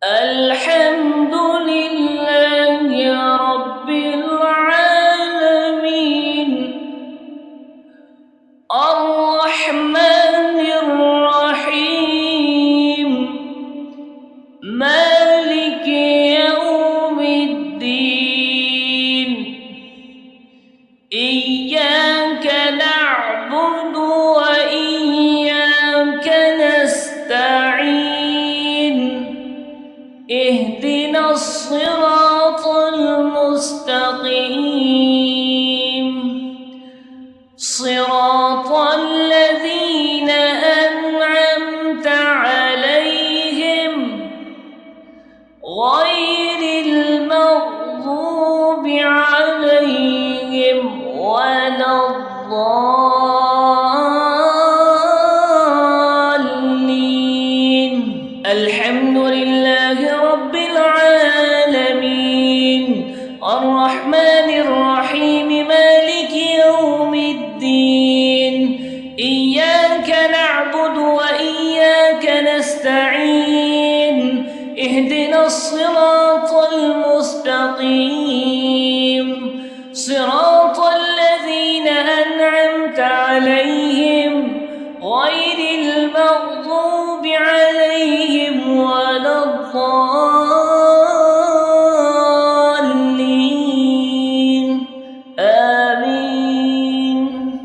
الحمد لله رب العالمين الرحمن الرحيم مالك يوم الدين إياك نعبد وإياك نستعين اهدنا الصراط المستقيم صراط الذين أنعمت عليهم غير المغضوب عليهم ولا الضالين. الحمد لله رب العالمين الرحمن الرحيم مالك يوم الدين إياك نعبد وإياك نستعين اهدنا الصراط المستقيم صراط الذين أنعمت عليهم غير المغضوب عليهم ولا الضالين.